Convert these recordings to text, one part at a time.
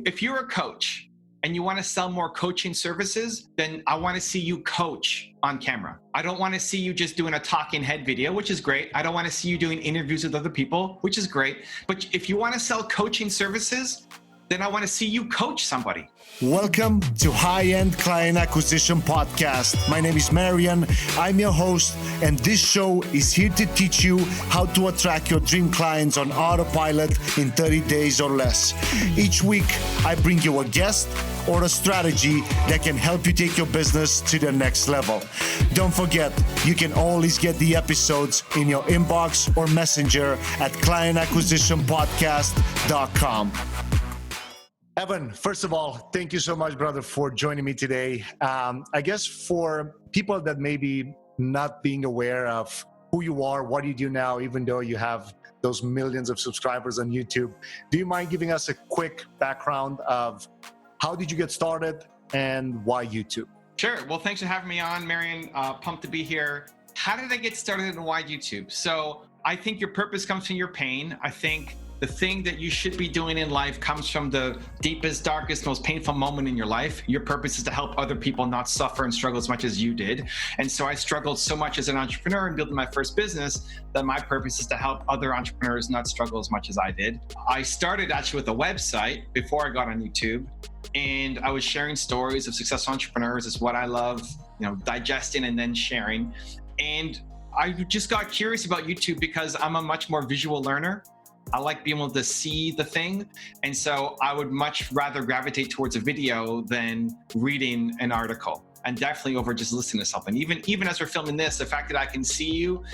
If you're a coach and you want to sell more coaching services, then I want to see you coach on camera. I don't want to see you just doing a talking head video, which is great. I don't want to see you doing interviews with other people, which is great. But if you want to sell coaching services, then I want to see you coach somebody. Welcome to High-End Client Acquisition Podcast. My name is Marian. I'm your host, and this show is here to teach you how to attract your dream clients on autopilot in 30 days or less. Each week, I bring you a guest or a strategy that can help you take your business to the next level. Don't forget, you can always get the episodes in your inbox or messenger at clientacquisitionpodcast.com. Evan, first of all, thank you so much, brother, for joining me today. I guess for people that may be not being aware of who you are, what you do now, even though you have those millions of subscribers on YouTube, do you mind giving us a quick background of how did you get started and why YouTube? Sure. Well, thanks for having me on, Marian. Pumped to be here. How did I get started and why YouTube? So I think your purpose comes from your pain. I think the thing that you should be doing in life comes from the deepest, darkest, most painful moment in your life. Your purpose is to help other people not suffer and struggle as much as you did. And so I struggled so much as an entrepreneur in building my first business that my purpose is to help other entrepreneurs not struggle as much as I did. I started actually with a website before I got on YouTube, and I was sharing stories of successful entrepreneurs. It's what I love, digesting and then sharing. And I just got curious about YouTube because I'm a much more visual learner. I like being able to see the thing. And so I would much rather gravitate towards a video than reading an article, and definitely over just listening to something. Even as we're filming this, the fact that I can see you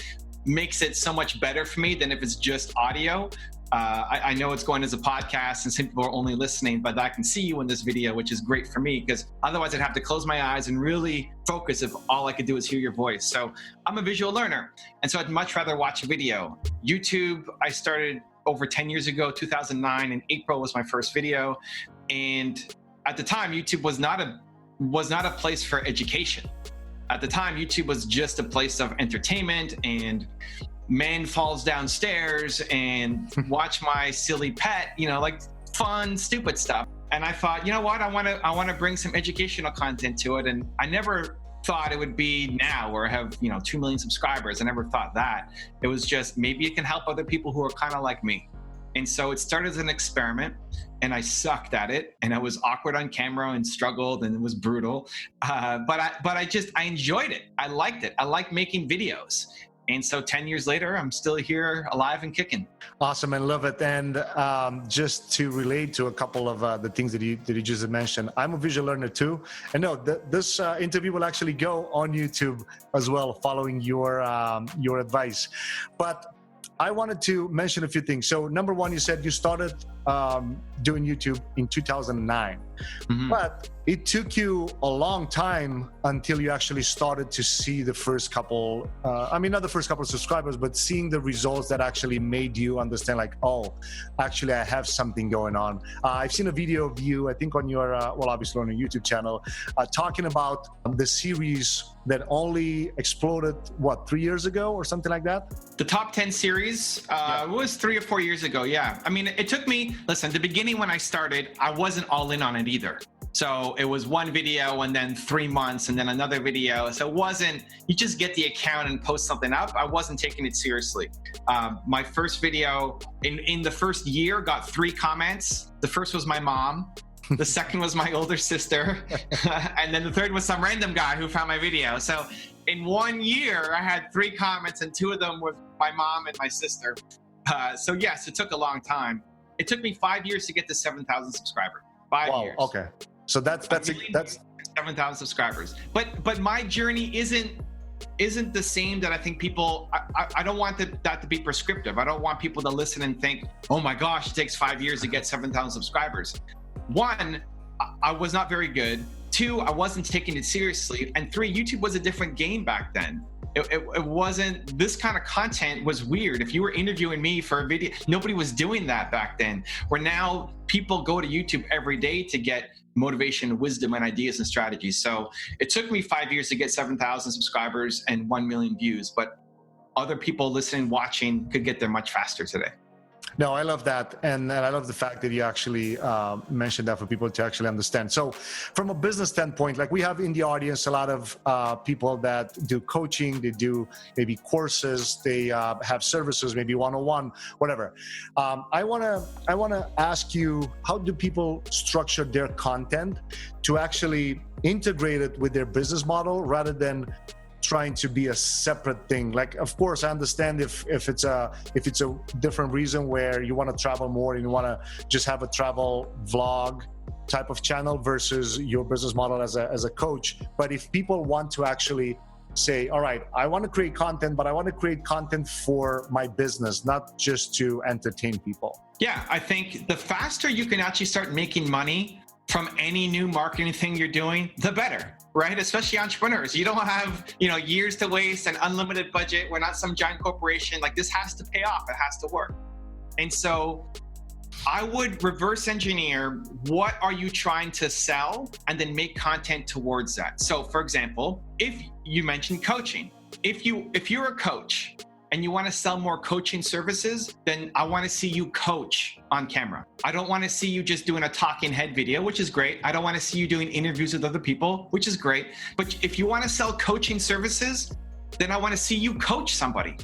makes it so much better for me than if it's just audio. I know it's going as a podcast and some people are only listening, but I can see you in this video, which is great for me because otherwise I'd have to close my eyes and really focus if all I could do is hear your voice. So I'm a visual learner, and so I'd much rather watch a video. YouTube, I started over 10 years ago, 2009, in April was my first video. And at the time, YouTube was not a place for education. At the time, YouTube was just a place of entertainment and man falls downstairs and watch my silly pet, like fun, stupid stuff. And I thought, you know what, I want to bring some educational content to it. And I never thought it would be now where I have 2 million subscribers. I never thought that. It was just maybe it can help other people who are kind of like me. And so it started as an experiment, and I sucked at it, and I was awkward on camera and struggled, and it was brutal. But I enjoyed it. I liked it. I like making videos. And so 10 years later, I'm still here, alive and kicking. Awesome, and love it. And just to relate to a couple of the things that you just mentioned, I'm a visual learner too. And no, this interview will actually go on YouTube as well, following your advice. But I wanted to mention a few things. So number one, you said you started doing YouTube in 2009, but it took you a long time until you actually started to see the first couple, not the first couple of subscribers, but seeing the results that actually made you understand like, oh, actually I have something going on. I've seen a video of you, I think on your, obviously on your YouTube channel, talking about the series that only exploded, 3 years ago or something like that? The top 10 series was 3 or 4 years ago, yeah. I mean, it took me, listen, the beginning when I started, I wasn't all in on it either. So it was one video and then 3 months and then another video. So it wasn't, you just get the account and post something up. I wasn't taking it seriously. My first video in the first year got 3 comments. The first was my mom. The second was my older sister. And then the third was some random guy who found my video. So in 1 year, I had 3 comments, and 2 of them were my mom and my sister. So yes, it took a long time. It took me 5 years to get to 7,000 subscribers. 5 years. Okay. So that's 7,000 subscribers. But my journey isn't the same that I think people. I don't want that to be prescriptive. I don't want people to listen and think, oh my gosh, it takes 5 years to get 7,000 subscribers. 1, I was not very good. 2, I wasn't taking it seriously. And 3, YouTube was a different game back then. It wasn't, this kind of content was weird. If you were interviewing me for a video, nobody was doing that back then. Where now people go to YouTube every day to get motivation, wisdom, and ideas and strategies. So it took me 5 years to get 7,000 subscribers and 1 million views, but other people listening, watching could get there much faster today. No, I love that. And I love the fact that you actually mentioned that for people to actually understand. So from a business standpoint, like we have in the audience a lot of people that do coaching, they do maybe courses, they have services, maybe one-on-one, whatever. I wanna ask you, how do people structure their content to actually integrate it with their business model rather than trying to be a separate thing? Like, of course, I understand if it's a different reason where you want to travel more and you want to just have a travel vlog type of channel versus your business model as a coach. But if people want to actually say, all right, I want to create content, but I want to create content for my business, not just to entertain people. Yeah, I think the faster you can actually start making money from any new marketing thing you're doing, the better, right? Especially entrepreneurs. You don't have, years to waste, an unlimited budget. We're not some giant corporation. Like, this has to pay off. It has to work. And so I would reverse engineer, what are you trying to sell, and then make content towards that. So for example, if you mentioned coaching, if you're a coach and you want to sell more coaching services, then I want to see you coach on camera. I don't want to see you just doing a talking head video, which is great. I don't want to see you doing interviews with other people, which is great. But if you want to sell coaching services, then I want to see you coach somebody.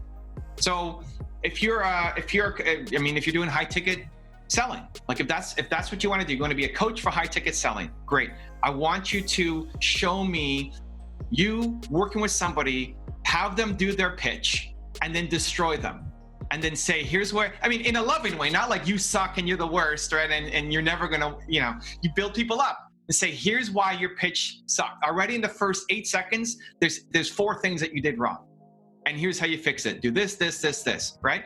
So if you're doing high ticket selling, like if that's what you want to do, you're going to be a coach for high ticket selling, great. I want you to show me you working with somebody, have them do their pitch, and then destroy them. And then say, here's where, in a loving way, not like you suck and you're the worst, right? And you're never gonna, you build people up and say, here's why your pitch sucked. Already in the first 8 seconds, there's 4 things that you did wrong. And here's how you fix it. Do this, right?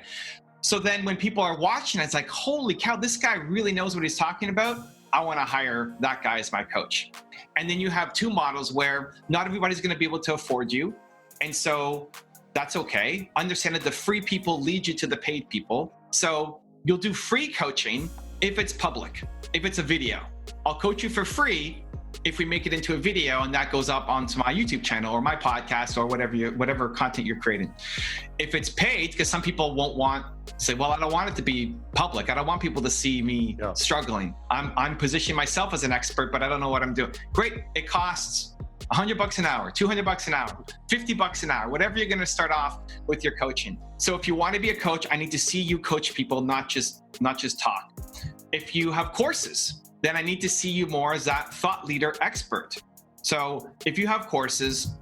So then when people are watching, it's like, holy cow, this guy really knows what he's talking about. I want to hire that guy as my coach. And then you have 2 models where not everybody's going to be able to afford you. And so that's okay. Understand that the free people lead you to the paid people. So you'll do free coaching if it's public, if it's a video. I'll coach you for free if we make it into a video and that goes up onto my YouTube channel or my podcast or whatever content you're creating. If it's paid, because some people won't want to say, well, I don't want it to be public. I don't want people to see me struggling. I'm positioning myself as an expert, but I don't know what I'm doing. Great, it costs $100 an hour, $200 an hour, $50 an hour, whatever you're going to start off with your coaching. So if you want to be a coach, I need to see you coach people, not just talk. If you have courses, then I need to see you more as that thought leader expert. So if you have courses,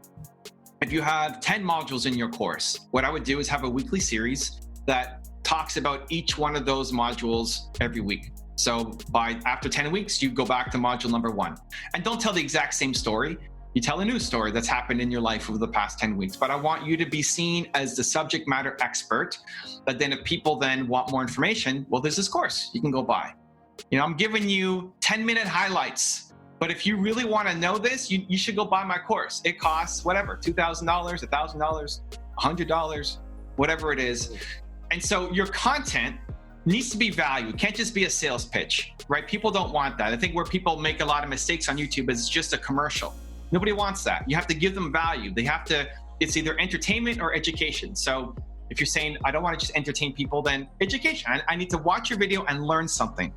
if you have 10 modules in your course, what I would do is have a weekly series that talks about each one of those modules every week. So after 10 weeks, you go back to module number 1. And don't tell the exact same story. You tell a new story that's happened in your life over the past 10 weeks, but I want you to be seen as the subject matter expert. But then if people then want more information, well, there's this course you can go buy. I'm giving you 10-minute highlights, but if you really want to know this, you should go buy my course. It costs whatever, $2,000, $1,000, $100, whatever it is. And so your content needs to be value. It can't just be a sales pitch, right? People don't want that. I think where people make a lot of mistakes on YouTube is it's just a commercial. Nobody wants that. You have to give them value. It's either entertainment or education. So if you're saying, I don't want to just entertain people, then education. I need to watch your video and learn something.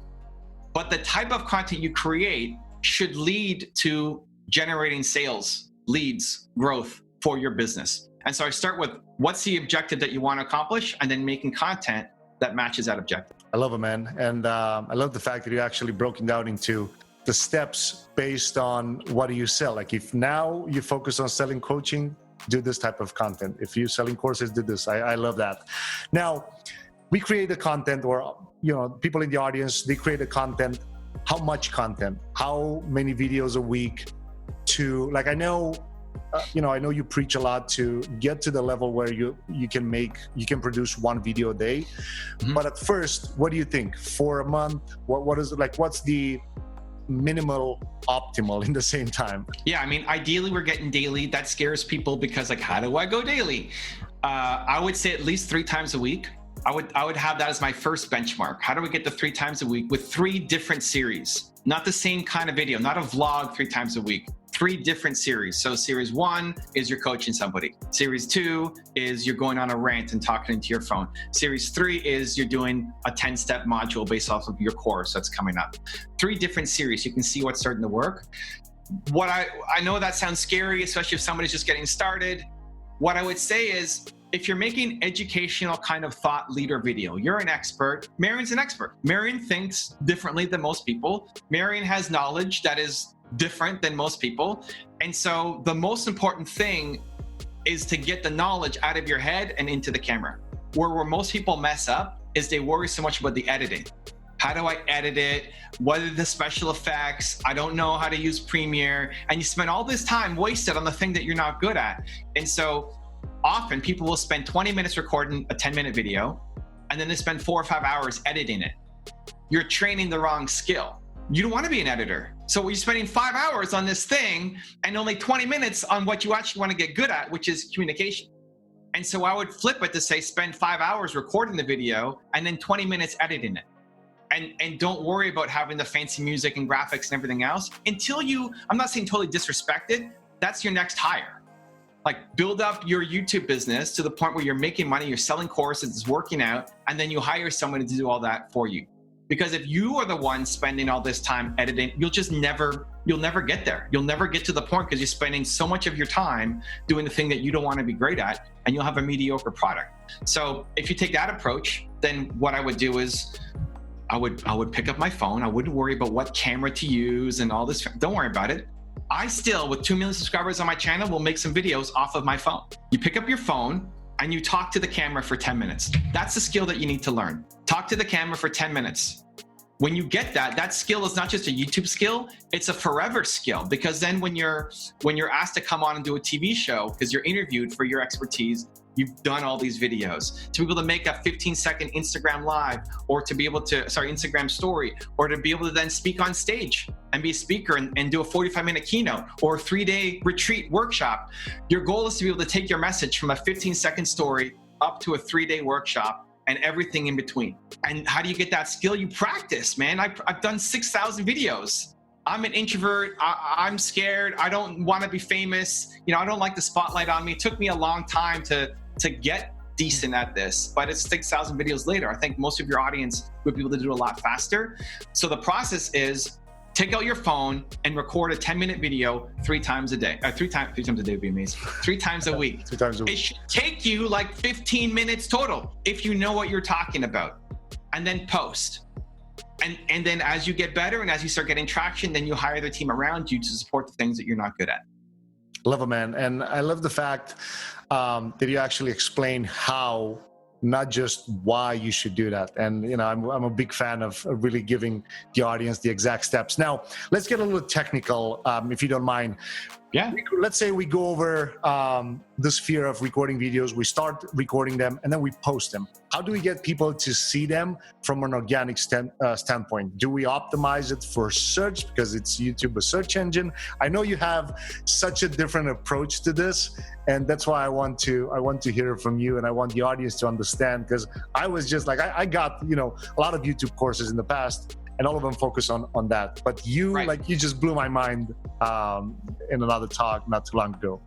But the type of content you create should lead to generating sales, leads, growth for your business. And so I start with, what's the objective that you want to accomplish? And then making content that matches that objective. I love it, man. And I love the fact that you actually broken down into the steps based on what do you sell. Like if now you focus on selling coaching, do this type of content. If you're selling courses, do this. I love that. Now, we create the content, or people in the audience, they create the content. How much content? How many videos a week? I know you preach a lot to get to the level where you can produce 1 video a day. Mm-hmm. But at first, what do you think? For a month? What is it like? What's the minimal optimal in the same time? Yeah, ideally we're getting daily. That scares people because how do I go daily? I would say at least 3 times a week. I would have that as my first benchmark. How do we get to 3 times a week with 3 different series? Not the same kind of video, not a vlog 3 times a week. 3 different series. So series 1 is you're coaching somebody. Series 2 is you're going on a rant and talking into your phone. Series 3 is you're doing a 10-step module based off of your course that's coming up. 3 different series. You can see what's starting to work. What I know that sounds scary, especially if somebody's just getting started. What I would say is, if you're making educational kind of thought leader video, you're an expert. Marian's an expert. Marian thinks differently than most people. Marian has knowledge that is different than most people. And so the most important thing is to get the knowledge out of your head and into the camera. Where most people mess up is they worry so much about the editing. How do I edit it? What are the special effects? I don't know how to use Premiere. And you spend all this time wasted on the thing that you're not good at. And so often people will spend 20 minutes recording a 10-minute video, and then they spend 4 or 5 hours editing it. You're training the wrong skill. You don't want to be an editor. So you're spending 5 hours on this thing and only 20 minutes on what you actually want to get good at, which is communication. And so I would flip it to say, spend 5 hours recording the video and then 20 minutes editing it. And don't worry about having the fancy music and graphics and everything else until I'm not saying totally disrespect it, that's your next hire. Like, build up your YouTube business to the point where you're making money, you're selling courses, it's working out, and then you hire somebody to do all that for you. Because if you are the one spending all this time editing, you'll never get there. You'll never get to the point because you're spending so much of your time doing the thing that you don't want to be great at, and you'll have a mediocre product. So if you take that approach, then what I would do is I would pick up my phone. I wouldn't worry about what camera to use and all this. Don't worry about it. I still, with 2 million subscribers on my channel, will make some videos off of my phone. You pick up your phone and you talk to the camera for 10 minutes. That's the skill that you need to learn. Talk to the camera for 10 minutes. When you get that skill is not just a YouTube skill, it's a forever skill. Because then when you're asked to come on and do a TV show, because you're interviewed for your expertise, you've done all these videos. To be able to make a 15-second Instagram live, or to be able to, Instagram story, or to be able to then speak on stage and be a speaker and do a 45-minute keynote or a 3-day retreat workshop. Your goal is to be able to take your message from a 15-second story up to a 3-day workshop and everything in between. And how do you get that skill? You practice, man. I've done 6,000 videos. I'm an introvert. I'm scared. I don't want to be famous. I don't like the spotlight on me. It took me a long time to get decent at this, but it's 6,000 videos later. I think most of your audience would be able to do a lot faster. So the process is, take out your phone and record a 10-minute video 3 times a day. 3 times a day would be amazing. 3 times a week. 3 times a week. It should take you like 15 minutes total if you know what you're talking about. And then post. And then as you get better and as you start getting traction, then you hire the team around you to support the things that you're not good at. Love it, man. And I love the fact that you actually explain how, not just why you should do that. And I'm a big fan of really giving the audience the exact steps. Now, let's get a little technical, if you don't mind. Yeah. Let's say we go over the sphere of recording videos. We start recording them and then we post them. How do we get people to see them from an organic standpoint? Do we optimize it for search because it's YouTube, a search engine? I know you have such a different approach to this, and that's why I want to hear from you, and I want the audience to understand, because I was just like, I got a lot of YouTube courses in the past, and all of them focus on that. But you, right, you just blew my mind in another talk not too long ago.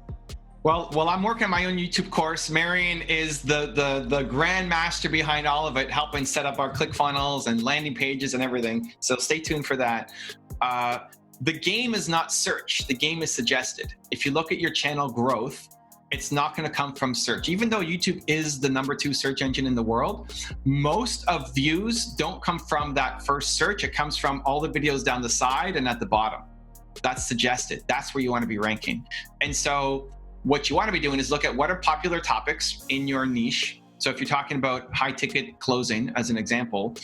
Well, I'm working on my own YouTube course. Marian is the grand master behind all of it, helping set up our ClickFunnels and landing pages and everything. So stay tuned for that. The game is not search. The game is suggested. If you look at your channel growth, it's not going to come from search. Even though YouTube is the #2 search engine in the world, most of views don't come from that first search. It comes from all the videos down the side and at the bottom. That's suggested. That's where you want to be ranking. And so what you want to be doing is look at what are popular topics in your niche. So if you're talking about high ticket closing as an example,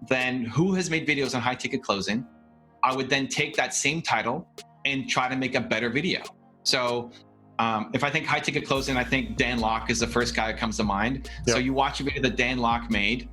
then who has made videos on high ticket closing? I would then take that same title and try to make a better video. So if I think high ticket closing, I think Dan Lok is the first guy that comes to mind. Yep. So you watch a video that Dan Lok made,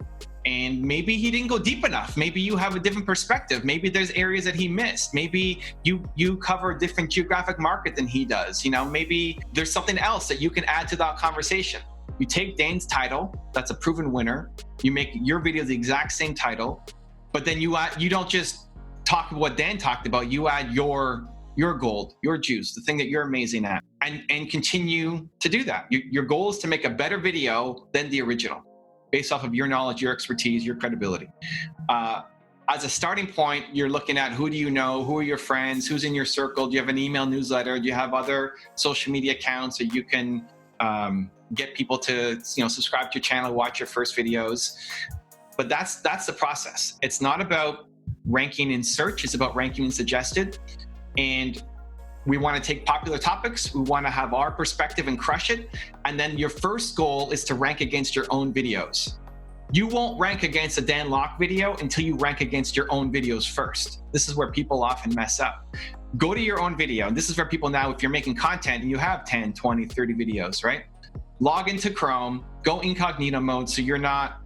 and maybe he didn't go deep enough. Maybe you have a different perspective. Maybe there's areas that he missed. Maybe you cover a different geographic market than he does. Maybe there's something else that you can add to that conversation. You take Dan's title, that's a proven winner. You make your video the exact same title, but then you don't just talk about what Dan talked about. You add your your gold, your juice, the thing that you're amazing at, and continue to do that. Your goal is to make a better video than the original, based off of your knowledge, your expertise, your credibility. As a starting point, you're looking at who do you know, who are your friends, who's in your circle, do you have an email newsletter, do you have other social media accounts that you can get people to subscribe to your channel, watch your first videos. But that's the process. It's not about ranking in search, it's about ranking in suggested. And we want to take popular topics, we want to have our perspective and crush it. And then your first goal is to rank against your own videos. You won't rank against a Dan Lok video until you rank against your own videos first. This is where people often mess up. Go to your own video. And this is where people now, if you're making content and you have 10, 20, 30 videos, right? Log into Chrome, go incognito mode so you're not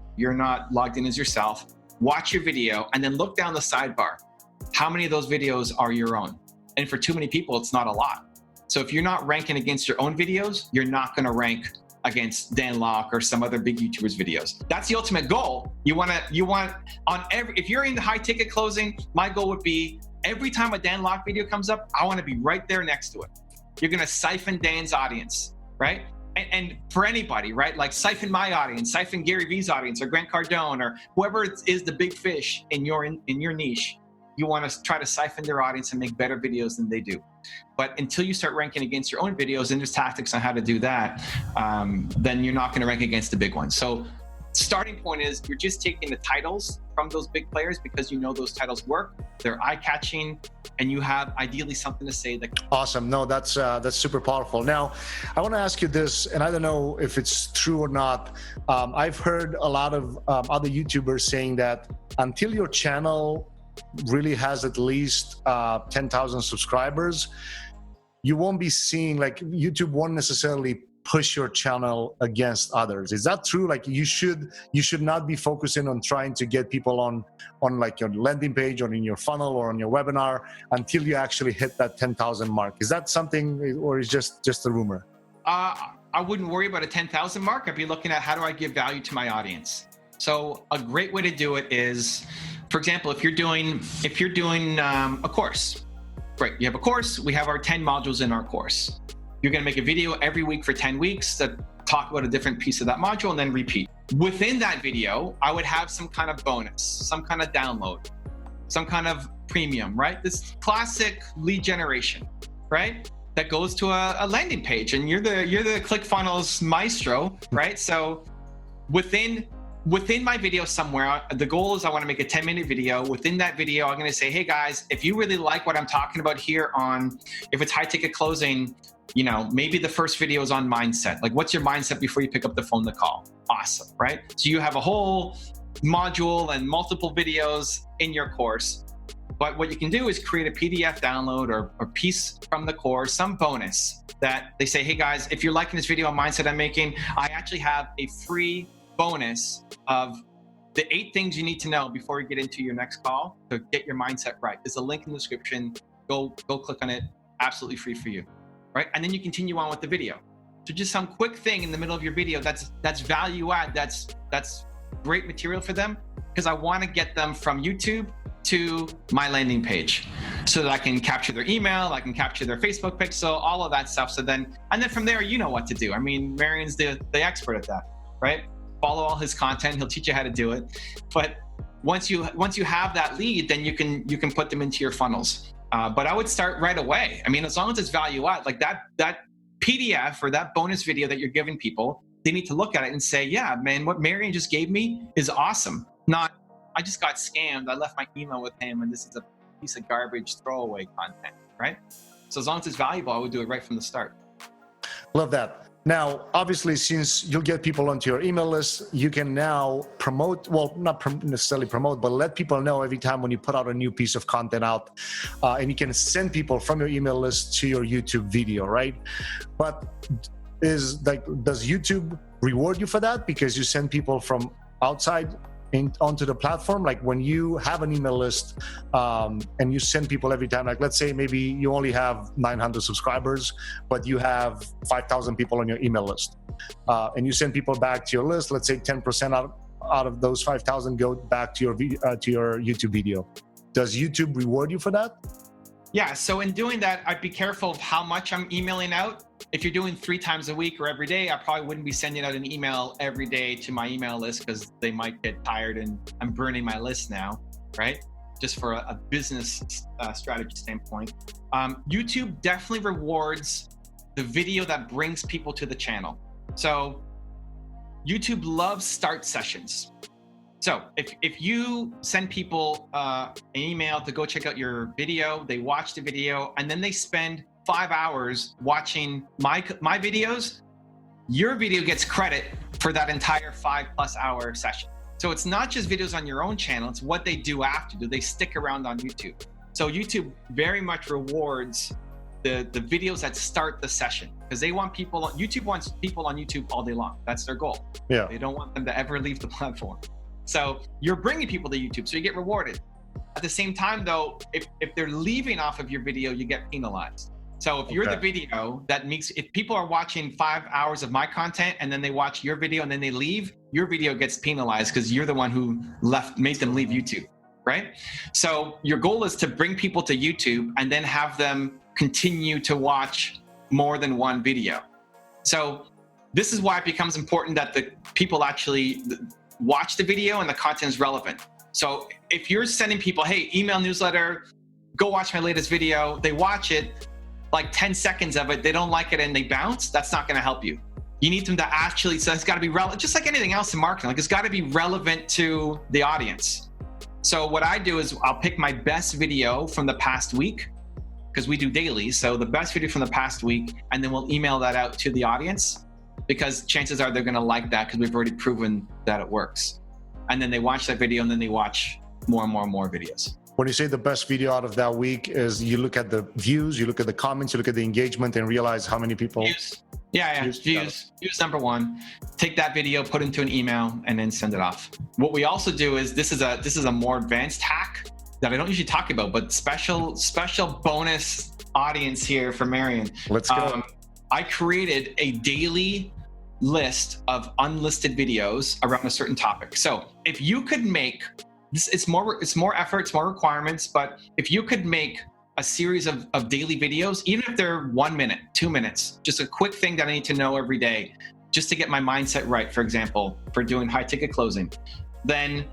logged in as yourself. Watch your video and then look down the sidebar. How many of those videos are your own? And for too many people, it's not a lot. So if you're not ranking against your own videos, you're not going to rank against Dan Lok or some other big YouTubers' videos. That's the ultimate goal. If you're in the high ticket closing, my goal would be every time a Dan Lok video comes up, I want to be right there next to it. You're going to siphon Dan's audience, right? And for anybody, right? Like siphon my audience, siphon Gary Vee's audience, or Grant Cardone, or whoever is the big fish in your niche. You want to try to siphon their audience and make better videos than they do. But until you start ranking against your own videos, and there's tactics on how to do that, then you're not going to rank against the big ones. So starting point is you're just taking the titles from those big players because you know those titles work, they're eye-catching, and you have ideally something to say. Awesome. No, that's super powerful. Now, I want to ask you this, and I don't know if it's true or not. I've heard a lot of other YouTubers saying that until your channel really has at least 10,000 subscribers, you won't be seeing, like, YouTube won't necessarily push your channel against others. Is that true? Like, you should not be focusing on trying to get people on like your landing page or in your funnel or on your webinar until you actually hit that 10,000 mark. Is that something, or is just a rumor? I wouldn't worry about a 10,000 mark. I'd be looking at how do I give value to my audience. So a great way to do it is, for example, if you're doing a course, great. You have a course. We have our 10 modules in our course. You're going to make a video every week for 10 weeks that talk about a different piece of that module and then repeat. Within that video, I would have some kind of bonus, some kind of download, some kind of premium, right? This classic lead generation, right? That goes to a landing page, and you're the ClickFunnels maestro, right? So within my video somewhere, the goal is I want to make a 10-minute video. Within that video, I'm going to say, hey guys, if you really like what I'm talking about here on, if it's high ticket closing, maybe the first video is on mindset. Like, what's your mindset before you pick up the phone to call? Awesome, right? So you have a whole module and multiple videos in your course. But what you can do is create a PDF download or a piece from the course, some bonus that they say, hey guys, if you're liking this video on mindset I'm making, I actually have a free bonus of the 8 things you need to know before you get into your next call to get your mindset right. There's a link in the description. Go click on it. Absolutely free for you, right? And then you continue on with the video. So just some quick thing in the middle of your video that's value add. That's great material for them, because I want to get them from YouTube to my landing page so that I can capture their email, I can capture their Facebook pixel, all of that stuff. And then from there, you know what to do. I mean, Marian's the expert at that, right? Follow all his content. He'll teach you how to do it. But once you have that lead, then you can put them into your funnels. But I would start right away. I mean, as long as it's value add, like that PDF or that bonus video that you're giving people, they need to look at it and say, yeah, man, what Marian just gave me is awesome. Not, I just got scammed. I left my email with him and this is a piece of garbage throwaway content, right? So as long as it's valuable, I would do it right from the start. Love that. Now, obviously, since you'll get people onto your email list, you can now promote, well, not necessarily promote, but let people know every time when you put out a new piece of content out, and you can send people from your email list to your YouTube video, right? But does YouTube reward you for that because you send people from outside onto the platform? Like when you have an email list and you send people every time, like let's say maybe you only have 900 subscribers, but you have 5,000 people on your email list, and you send people back to your list, let's say 10% out of those 5,000 go back to your YouTube video. Does YouTube reward you for that? Yeah, so in doing that, I'd be careful of how much I'm emailing out. If you're doing 3 times a week or every day, I probably wouldn't be sending out an email every day to my email list because they might get tired and I'm burning my list now, right? Just for a business strategy standpoint. YouTube definitely rewards the video that brings people to the channel. So YouTube loves start sessions. So if you send people an email to go check out your video, they watch the video, and then they spend 5 hours watching my videos, your video gets credit for that entire 5+ hour session. So it's not just videos on your own channel, it's what they do after. Do they stick around on YouTube? So YouTube very much rewards the videos that start the session, because they want people on YouTube wants people on YouTube all day long. That's their goal. Yeah. They don't want them to ever leave the platform. So you're bringing people to YouTube, so you get rewarded. At the same time though, if they're leaving off of your video, you get penalized. So if you're the video that makes, if people are watching 5 hours of my content and then they watch your video and then they leave, your video gets penalized because you're the one who made them leave YouTube, right? So your goal is to bring people to YouTube and then have them continue to watch more than one video. So this is why it becomes important that the people actually watch the video and the content is relevant. So if you're sending people, hey, email newsletter, go watch my latest video, they watch it, like 10 seconds of it, they don't like it and they bounce, that's not gonna help you. You need them to actually, so it's gotta be relevant, just like anything else in marketing, like it's gotta be relevant to the audience. So what I do is I'll pick my best video from the past week, because we do daily, so the best video from the past week, and then we'll email that out to the audience, because chances are they're gonna like that because we've already proven that it works. And then they watch that video and then they watch more and more and more videos. When you say the best video out of that week, is you look at the views, you look at the comments, you look at the engagement and realize how many people. Views. Yeah. Views number one. Take that video, put it into an email, and then send it off. What we also do is, this is a more advanced hack that I don't usually talk about, but special bonus audience here for Marian. Let's go. I created a daily list of unlisted videos around a certain topic. So if you could make this, it's more effort, it's more requirements, but if you could make a series of daily videos, even if they're 1 minute, 2 minutes, just a quick thing that I need to know every day, just to get my mindset right, for example, for doing high ticket closing, then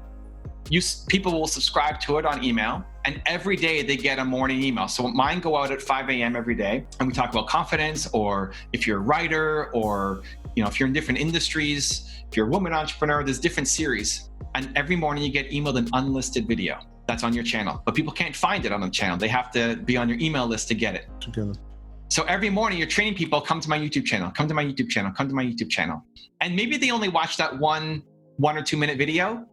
people will subscribe to it on email, and every day they get a morning email. So mine go out at 5 a.m. every day, and we talk about confidence, or if you're a writer, or if you're in different industries, if you're a woman entrepreneur, there's different series. And every morning you get emailed an unlisted video that's on your channel, but people can't find it on the channel. They have to be on your email list to get it. Together. So every morning you're training people, come to my YouTube channel, come to my YouTube channel, come to my YouTube channel. And maybe they only watch that one or 2 minute video,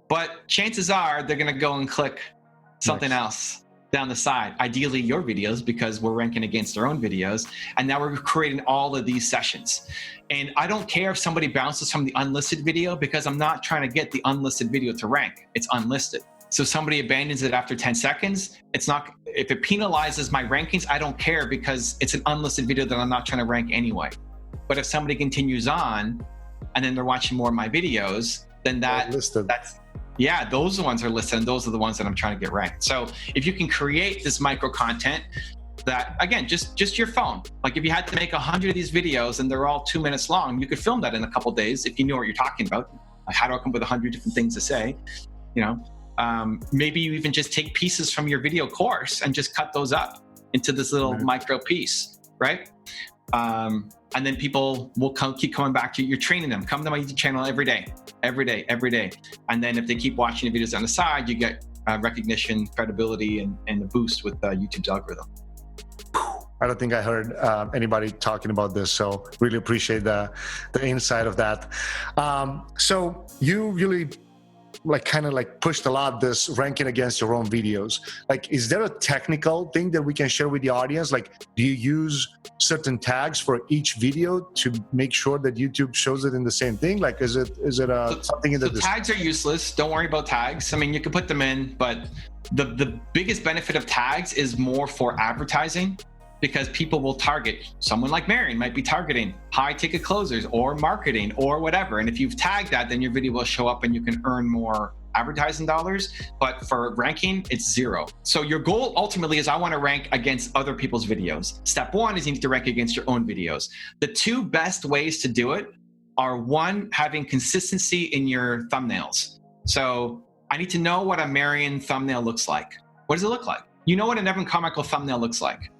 but chances are they're gonna go and click something else down the side, ideally your videos, because we're ranking against our own videos. And now we're creating all of these sessions. And I don't care if somebody bounces from the unlisted video, because I'm not trying to get the unlisted video to rank. It's unlisted. So somebody abandons it after 10 seconds, it's not, if it penalizes my rankings, I don't care, because it's an unlisted video that I'm not trying to rank anyway. But if somebody continues on and then they're watching more of my videos, then those ones are listed, and those are the ones that I'm trying to get ranked. So if you can create this micro content that, again, just your phone, like if you had to make 100 of these videos and they're all 2 minutes long, you could film that in a couple days if you know what you're talking about. Like, how do I come up with 100 different things to say? Maybe you even just take pieces from your video course and just cut those up into this little micro piece, right? And then people will keep coming back to you. You're training them. Come to my YouTube channel every day. And then if they keep watching the videos on the side, you get recognition, credibility, and a boost with YouTube's algorithm. I don't think I heard anybody talking about this, so really appreciate the insight of that. So you really kind of pushed a lot this ranking against your own videos. Is there a technical thing that we can share with the audience? Do you use certain tags for each video to make sure that YouTube shows it in the same thing? Is it something in the tags are useless. Don't worry about tags. I mean, you can put them in, but the biggest benefit of tags is more for advertising, because people will target, someone like Marian might be targeting high ticket closers or marketing or whatever. And if you've tagged that, then your video will show up and you can earn more advertising dollars, but for ranking, it's 0. So your goal ultimately is I want to rank against other people's videos. Step 1 is you need to rank against your own videos. The 2 best ways to do it are, 1, having consistency in your thumbnails. So I need to know what a Marian thumbnail looks like. What does it look like? You know what an Evan Carmichael thumbnail looks like.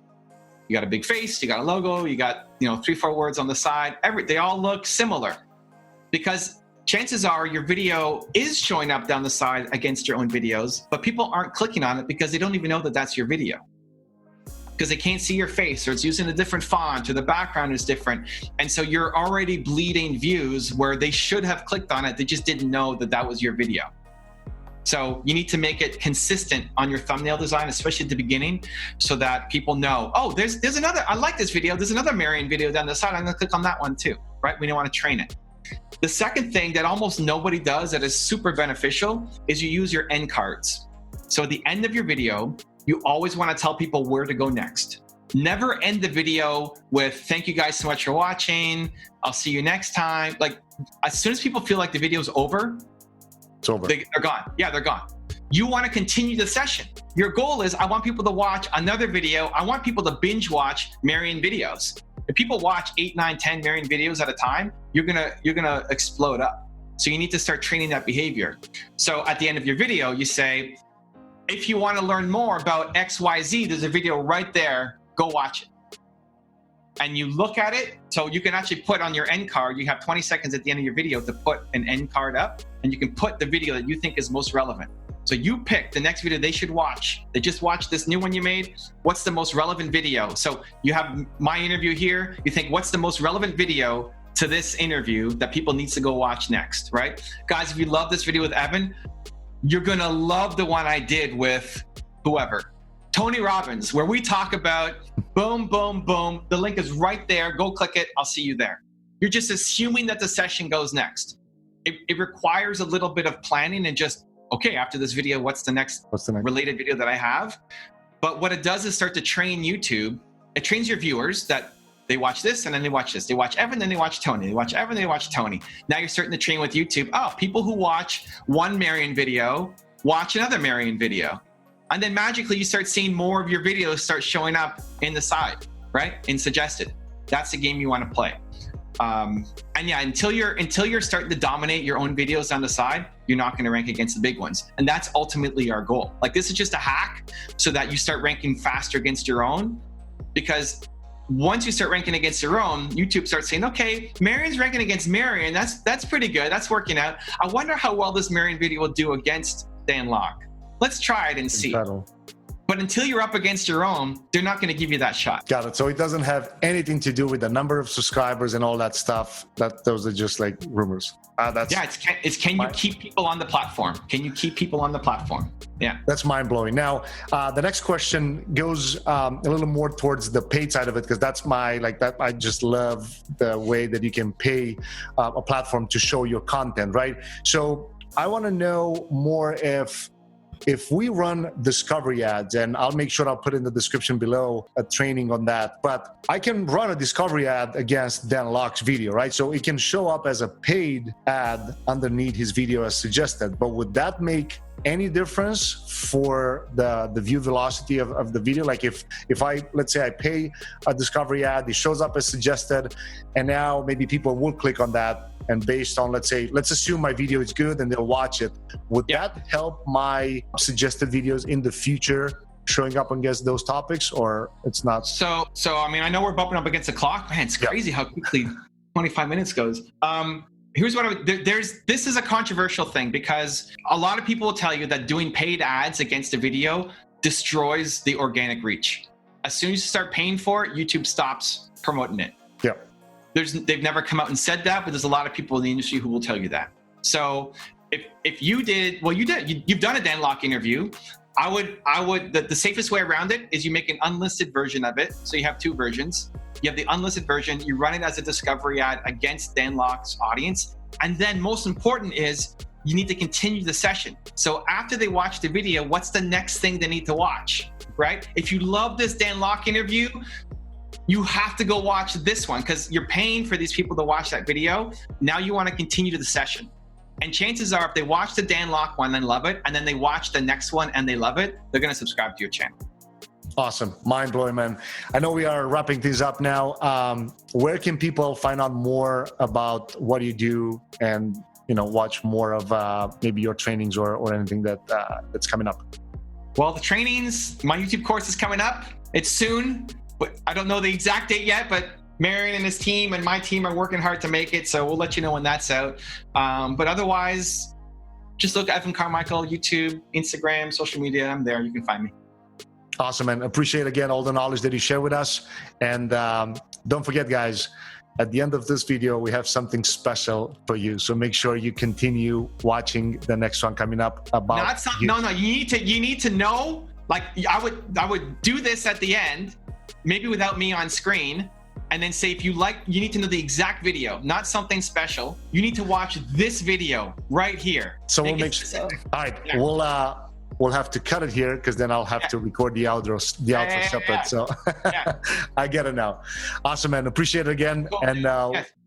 You got a big face, you got a logo, you got 3-4 words on the side. They all look similar, because chances are your video is showing up down the side against your own videos, but people aren't clicking on it because they don't even know that that's your video, because they can't see your face, or it's using a different font, or the background is different. And so you're already bleeding views where they should have clicked on it. They just didn't know that that was your video. So you need to make it consistent on your thumbnail design, especially at the beginning, so that people know, oh, there's another, I like this video. There's another Marian video down the side. I'm gonna click on that one too, right? We don't want to train it. The second thing that almost nobody does that is super beneficial is you use your end cards. So at the end of your video, you always want to tell people where to go next. Never end the video with, thank you guys so much for watching. I'll see you next time. Like, as soon as people feel like the video's over, it's over. They're gone. Yeah, they're gone. You want to continue the session. Your goal is, I want people to watch another video. I want people to binge watch Marian videos. If people watch 8, 9, 10 Marian videos at a time, you're gonna explode up. So you need to start training that behavior. So at the end of your video, you say, if you want to learn more about XYZ, there's a video right there. Go watch it. And you look at it, so you can actually put on your end card, you have 20 seconds at the end of your video to put an end card up, and you can put the video that you think is most relevant. So you pick the next video they should watch. They just watched this new one you made. What's the most relevant video? So you have my interview here. You think, what's the most relevant video to this interview that people need to go watch next, right? Guys, if you love this video with Evan, you're gonna love the one I did with whoever. Tony Robbins, where we talk about boom, boom, boom. The link is right there. Go click it. I'll see you there. You're just assuming that the session goes next. It requires a little bit of planning and just, okay, after this video, what's the next related video that I have? But what it does is start to train YouTube. It trains your viewers that they watch this and then they watch this. They watch Evan, then they watch Tony. They watch Evan, they watch Tony. Now you're starting to train with YouTube. Oh, people who watch one Marian video watch another Marian video. And then magically you start seeing more of your videos start showing up in the side, right? In suggested. That's the game you want to play. And yeah, until you're starting to dominate your own videos on the side, you're not going to rank against the big ones. And that's ultimately our goal. Like, this is just a hack so that you start ranking faster against your own. Because once you start ranking against your own, YouTube starts saying, okay, Marian's ranking against Marian. That's pretty good. That's working out. I wonder how well this Marian video will do against Dan Locke. Let's try it and see. But until you're up against your own, they're not going to give you that shot. Got it. So it doesn't have anything to do with the number of subscribers and all that stuff. Those are just like rumors. Yeah, it's can you keep people on the platform? Can you keep people on the platform? Yeah. That's mind-blowing. Now, the next question goes a little more towards the paid side of it, because that's I just love the way that you can pay a platform to show your content, right? So I want to know more if we run discovery ads, and I'll make sure I'll put in the description below a training on that, but I can run a discovery ad against Dan Locke's video, right? So it can show up as a paid ad underneath his video as suggested, but would that make any difference for the view velocity of the video? Like if let's say I pay a discovery ad, it shows up as suggested, and now maybe people will click on that, and based on, let's assume my video is good and they'll watch it, would that help my suggested videos in the future showing up against those topics, or it's not? So I mean, I know we're bumping up against the clock. Man, it's crazy how quickly 25 minutes goes. Here's what this is a controversial thing, because a lot of people will tell you that doing paid ads against a video destroys the organic reach. As soon as you start paying for it, YouTube stops promoting it. Yeah. They've never come out and said that, but there's a lot of people in the industry who will tell you that. So if you did, well, you've done a Dan Locke interview. I would the safest way around it is you make an unlisted version of it. So you have 2 versions. You have the unlisted version, you run it as a discovery ad against Dan Locke's audience. And then most important is you need to continue the session. So after they watch the video, what's the next thing they need to watch, right? If you love this Dan Locke interview, you have to go watch this one, because you're paying for these people to watch that video. Now you want to continue to the session. And chances are, if they watch the Dan Locke one and love it, and then they watch the next one and they love it, they're going to subscribe to your channel. Awesome. Mind blowing, man. I know we are wrapping things up now. Where can people find out more about what you do and, watch more of maybe your trainings or anything that's coming up? Well, the trainings, my YouTube course is coming up. It's soon, but I don't know the exact date yet, but Marian and his team and my team are working hard to make it. So we'll let you know when that's out. But otherwise, just look at Evan Carmichael, YouTube, Instagram, social media. I'm there. You can find me. Awesome, man. Appreciate again all the knowledge that you share with us. And don't forget, guys, at the end of this video, we have something special for you. So make sure you continue watching the next one coming up about No, you need to know, like I would do this at the end, maybe without me on screen, and then say, if you need to know the exact video, not something special. You need to watch this video right here. So we'll make sure. All right, yeah. We'll have to cut it here because then I'll have to record the outro separate. Yeah. So I get it now. Awesome, man. Appreciate it again. Cool. And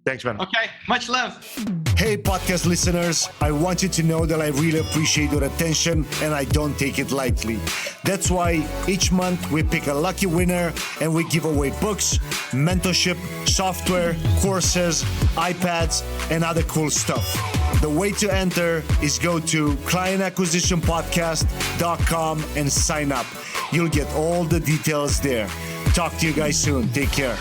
thanks, man. Okay. Much love. Hey, podcast listeners. I want you to know that I really appreciate your attention and I don't take it lightly. That's why each month we pick a lucky winner and we give away books, mentorship, software, courses, iPads, and other cool stuff. The way to enter is go to clientacquisitionpodcast.com and sign up. You'll get all the details there. Talk to you guys soon. Take care.